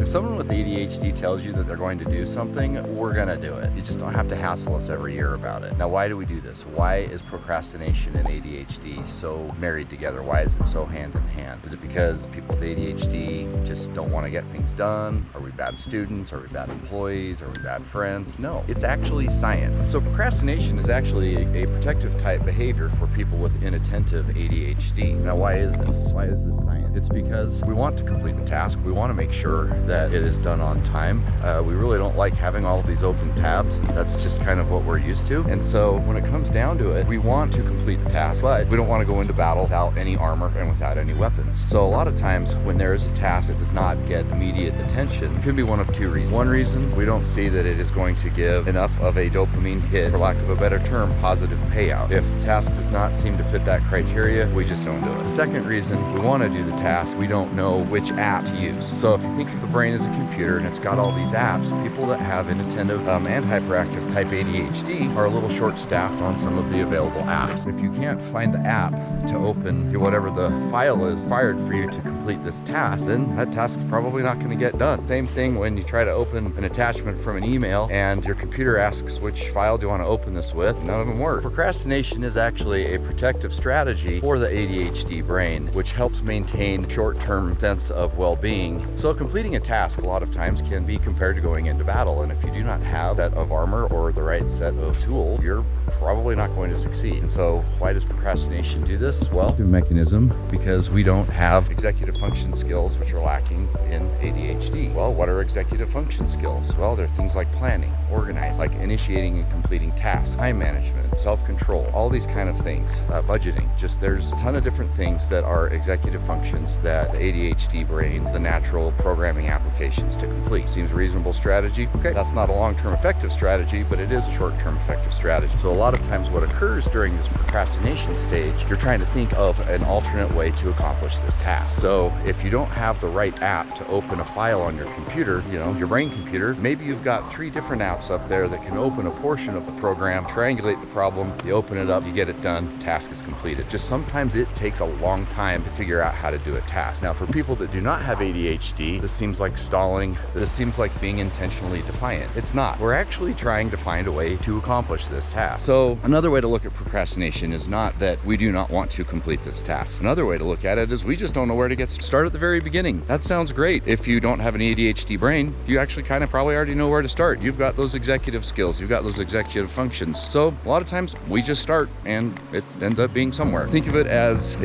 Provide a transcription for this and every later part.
If someone with ADHD tells you that they're going to do something, we're gonna do it. You just don't have to hassle us every year about it. Now, why do we do this? Why is procrastination and ADHD so married together? Why is it so hand in hand? Is it because people with ADHD just don't want to get things done? Are we bad students? Are we bad employees? Are we bad friends? No, it's actually science. So procrastination is actually a protective type behavior for people with inattentive ADHD. Now, why is this? Why is this science? It's because we want to complete the task. We want to make sure that it is done on time. We really don't like having all of these open tabs. That's just kind of what we're used to. And so when it comes down to it, we want to complete the task, but we don't want to go into battle without any armor and without any weapons. So a lot of times when there is a task that does not get immediate attention, it can be one of two reasons. One reason, we don't see that it is going to give enough of a dopamine hit, for lack of a better term, positive payout. If the task does not seem to fit that criteria, we just don't do it. The second reason, we want to do the task, we don't know which app to use. So if you think of the brain as a computer and it's got all these apps, people that have inattentive and hyperactive type ADHD are a little short-staffed on some of the available apps. If you can't find the app to open whatever the file is required for you to complete this task, then that task is probably not going to get done. Same thing when you try to open an attachment from an email and your computer asks which file do you want to open this with, none of them work. Procrastination is actually a protective strategy for the ADHD brain, which helps maintain short-term sense of well-being. So completing a task a lot of times can be compared to going into battle, and if you do not have that of armor or the right set of tools, you're probably not going to succeed. And so why does procrastination do this? Well, the mechanism, because we don't have executive function skills, which are lacking in ADHD. Well, what are executive function skills? Well, they're things like planning, organizing, like initiating and completing tasks, time management, self-control, all these kind of things, budgeting. Just there's a ton of different things that are executive functions that the ADHD brain, the natural programming applications to complete. Seems a reasonable strategy. Okay, that's not a long-term effective strategy, but it is a short-term effective strategy. So a lot of times what occurs during this procrastination stage, you're trying to think of an alternate way to accomplish this task. So if you don't have the right app to open a file on your computer, your brain computer, maybe you've got 3 different apps up there that can open a portion of the program, triangulate the problem, you open it up, you get it done, task is completed. Just sometimes it takes a long time to figure out how to do a task. Now, for people that do not have ADHD, this seems like stalling, this seems like being intentionally defiant. It's not. We're actually trying to find a way to accomplish this task. So another way to look at procrastination is not that we do not want to complete this task. Another way to look at it is we just don't know where to get started at the very beginning. That sounds great. If you don't have an ADHD brain, you actually kind of probably already know where to start. You've got those executive skills, you've got those executive functions. So a lot of times we just start and it ends up being somewhere. Think of it as,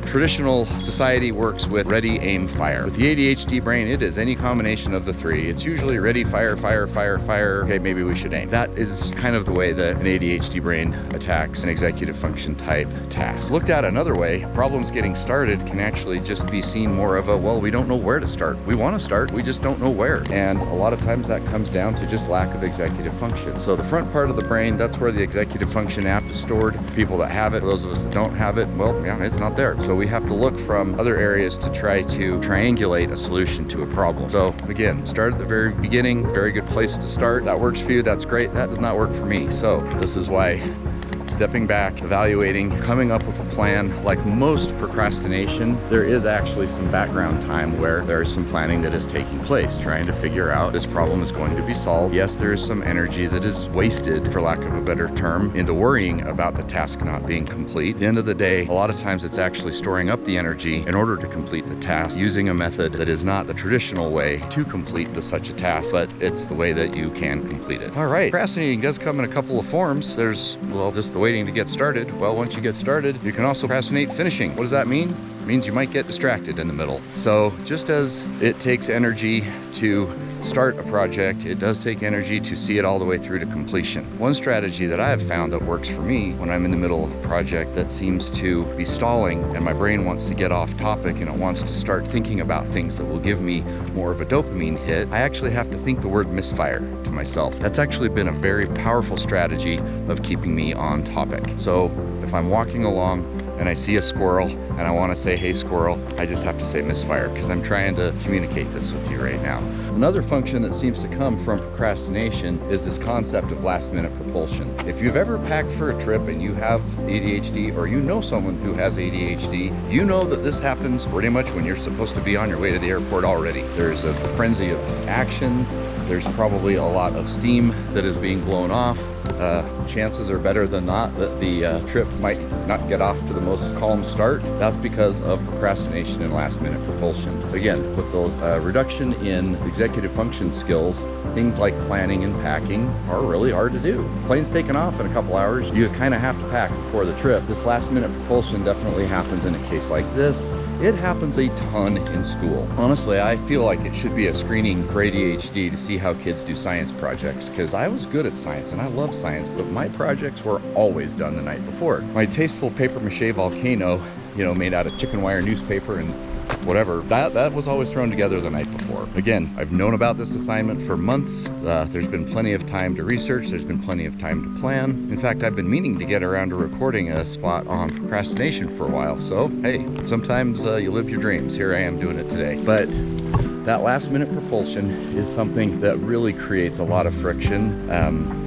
traditional society works with ready, aim, fire. With the ADHD brain, it is any combination of the 3. It's usually ready, fire, fire, fire, fire. Okay, maybe we should aim. That is kind of the way that an ADHD brain attacks an executive function type task. Looked at another way, problems getting started can actually just be seen more of a, well, we don't know where to start. We want to start, we just don't know where. And a lot of times that comes down to just lack of executive function. So the front part of the brain, that's where the executive function app is stored. People that have it, those of us that don't have it, well, yeah, it's not there. So we have to look from other areas to try to triangulate a solution to a problem. So again, start at the very beginning, very good place to start. That works for you, that's great. That does not work for me. So this is why stepping back, evaluating, coming up with a plan. Like most procrastination, there is actually some background time where there is some planning that is taking place, trying to figure out this problem is going to be solved. Yes, there is some energy that is wasted, for lack of a better term, into worrying about the task not being complete. At the end of the day, a lot of times it's actually storing up the energy in order to complete the task, using a method that is not the traditional way to complete such a task, but it's the way that you can complete it. All right, procrastinating does come in a couple of forms. There's, well, just the waiting to get started. Well, once you get started, you can also procrastinate finishing. What does that mean? It means you might get distracted in the middle. So just as it takes energy to start a project, it does take energy to see it all the way through to completion. One strategy that I have found that works for me when I'm in the middle of a project that seems to be stalling and my brain wants to get off topic and it wants to start thinking about things that will give me more of a dopamine hit, I actually have to think the word misfire to myself. That's actually been a very powerful strategy of keeping me on topic. So if I'm walking along and I see a squirrel and I want to say, hey squirrel, I just have to say misfire because I'm trying to communicate this with you right now. Another function that seems to come from procrastination is this concept of last minute propulsion. If you've ever packed for a trip and you have ADHD, or you know someone who has ADHD, you know that this happens pretty much when you're supposed to be on your way to the airport already. There's a frenzy of action. There's probably a lot of steam that is being blown off. Chances are better than not that the trip might not get off to the most calm start. That's because of procrastination and last minute propulsion. Again, with the reduction in executive function skills, things like planning and packing are really hard to do. Plane's taking off in a couple hours. You kind of have to pack before the trip. This last minute propulsion definitely happens in a case like this. It happens a ton in school. Honestly, I feel like it should be a screening for ADHD to see how kids do science projects, because I was good at science and I love science, but my projects were always done the night before. My tasteful paper mache volcano, made out of chicken wire newspaper and whatever, that was always thrown together the night before. Again, I've known about this assignment for months. There's been plenty of time to research. There's been plenty of time to plan. In fact, I've been meaning to get around to recording a spot on procrastination for a while. So, hey, sometimes you live your dreams. Here I am doing it today. But that last minute propulsion is something that really creates a lot of friction.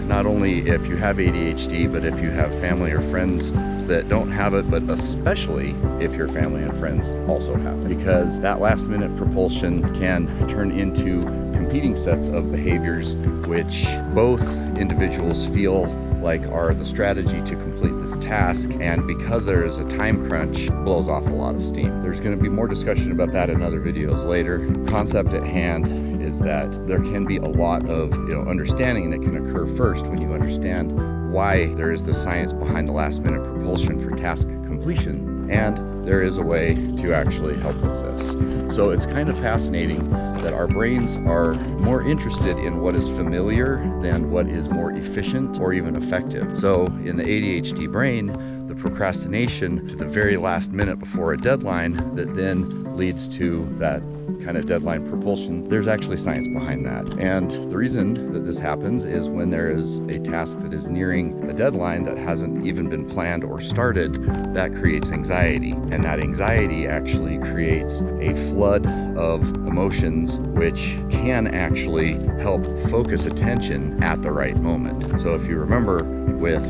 Not only if you have ADHD, but if you have family or friends that don't have it, but especially if your family and friends also have it. Because that last minute propulsion can turn into competing sets of behaviors which both individuals feel like are the strategy to complete this task, and because there is a time crunch, blows off a lot of steam. There's going to be more discussion about that in other videos later. Concept at hand is that there can be a lot of understanding that can occur first when you understand why there is the science behind the last minute propulsion for task completion, and there is a way to actually help with this. So it's kind of fascinating that our brains are more interested in what is familiar than what is more efficient or even effective. So in the ADHD brain, the procrastination to the very last minute before a deadline that then leads to that kind of deadline propulsion, there's actually science behind that. And the reason that this happens is when there is a task that is nearing a deadline that hasn't even been planned or started, that creates anxiety. And that anxiety actually creates a flood of emotions which can actually help focus attention at the right moment. So if you remember, with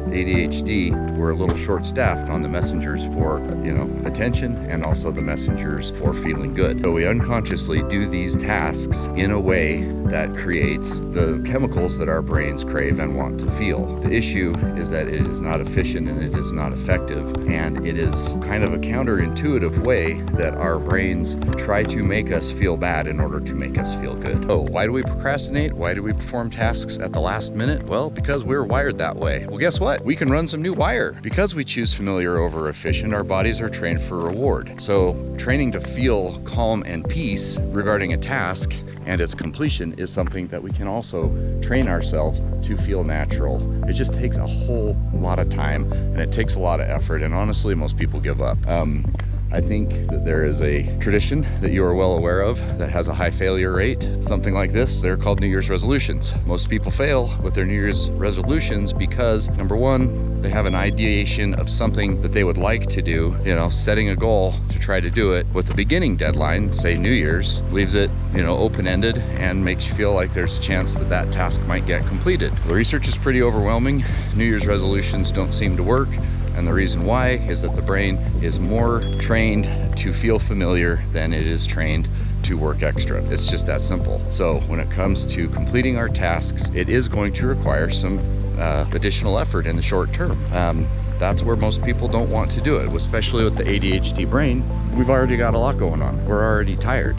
ADHD, we're a little short-staffed on the messengers for, attention, and also the messengers for feeling good. So we unconsciously do these tasks in a way that creates the chemicals that our brains crave and want to feel. The issue is that it is not efficient and it is not effective, and it is kind of a counterintuitive way that our brains try to make us feel bad in order to make us feel good. So why do we procrastinate? Why do we perform tasks at the last minute? Well, because we're wired that way. Well, guess what? We can run some new wire. Because we choose familiar over efficient, our bodies are trained for reward. So training to feel calm and peace regarding a task and its completion is something that we can also train ourselves to feel natural. It just takes a whole lot of time and it takes a lot of effort, and honestly, most people give up. I think that there is a tradition that you are well aware of that has a high failure rate. Something like this, they're called New Year's resolutions. Most people fail with their New Year's resolutions because, number one, they have an ideation of something that they would like to do, setting a goal to try to do it with a beginning deadline, say New Year's, leaves it, open-ended and makes you feel like there's a chance that that task might get completed. The research is pretty overwhelming. New Year's resolutions don't seem to work. And the reason why is that the brain is more trained to feel familiar than it is trained to work extra. It's just that simple. So when it comes to completing our tasks, it is going to require some additional effort in the short term. That's where most people don't want to do it, especially with the ADHD brain. We've already got a lot going on. We're already tired.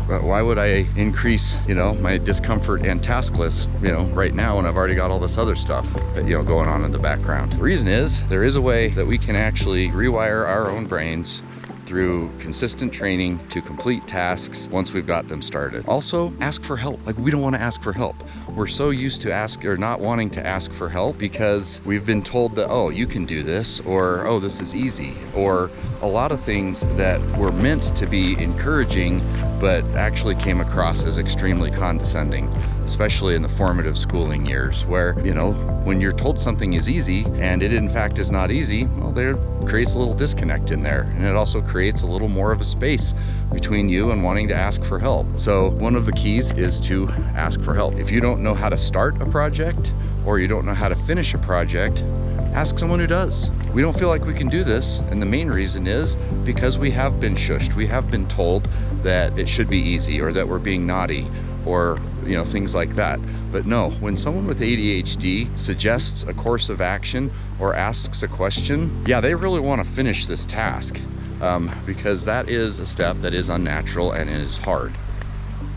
Why would I increase, my discomfort and task list, right now when I've already got all this other stuff, going on in the background? The reason is there is a way that we can actually rewire our own brains through consistent training to complete tasks once we've got them started. Also, ask for help. We don't want to ask for help. We're so used to not wanting to ask for help because we've been told that, oh, you can do this, or, oh, this is easy, or a lot of things that were meant to be encouraging but actually came across as extremely condescending. especially in the formative schooling years, where, when you're told something is easy and it in fact is not easy, well, there creates a little disconnect in there. And it also creates a little more of a space between you and wanting to ask for help. So one of the keys is to ask for help. If you don't know how to start a project or you don't know how to finish a project, ask someone who does. We don't feel like we can do this, and the main reason is because we have been shushed. We have been told that it should be easy, or that we're being naughty, or things like that. But no, when someone with ADHD suggests a course of action or asks a question, yeah, they really want to finish this task, because that is a step that is unnatural and is hard.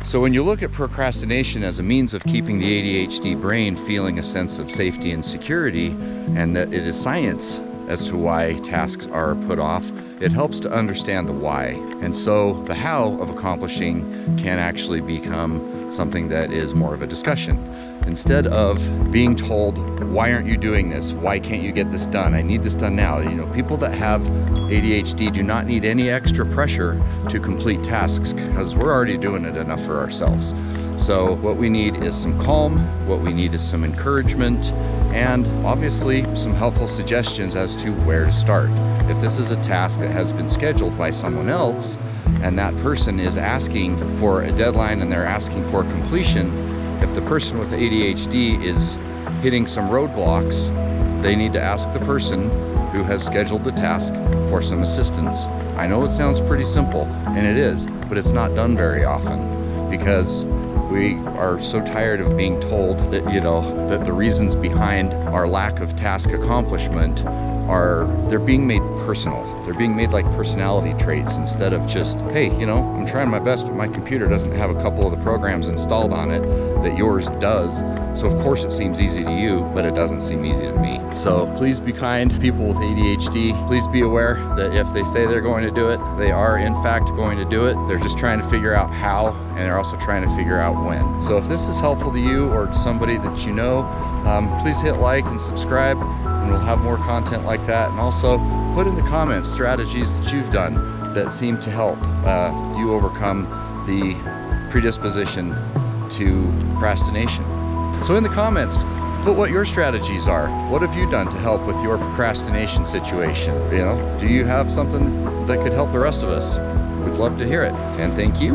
So when you look at procrastination as a means of keeping the ADHD brain feeling a sense of safety and security, and that it is science as to why tasks are put off, it helps to understand the why. And so the how of accomplishing can actually become something that is more of a discussion. Instead of being told, why aren't you doing this? Why can't you get this done? I need this done now. People that have ADHD do not need any extra pressure to complete tasks, because we're already doing it enough for ourselves. So what we need is some calm, what we need is some encouragement, and obviously some helpful suggestions as to where to start. If this is a task that has been scheduled by someone else, and that person is asking for a deadline and they're asking for completion, if the person with ADHD is hitting some roadblocks, they need to ask the person who has scheduled the task for some assistance. I know it sounds pretty simple, and it is, but it's not done very often, because we are so tired of being told that, that the reasons behind our lack of task accomplishment they're being made personal. They're being made like personality traits, instead of just, hey, I'm trying my best, but my computer doesn't have a couple of the programs installed on it that yours does. So of course it seems easy to you, but it doesn't seem easy to me. So please be kind to people with ADHD. Please be aware that if they say they're going to do it, they are in fact going to do it. They're just trying to figure out how, and they're also trying to figure out when. So if this is helpful to you or to somebody that you know, please hit like and subscribe, and we'll have more content like that. And also put in the comments strategies that you've done that seem to help you overcome the predisposition to procrastination. So in the comments, put what your strategies are. What have you done to help with your procrastination situation? Do you have something that could help the rest of us? We'd love to hear it. And thank you.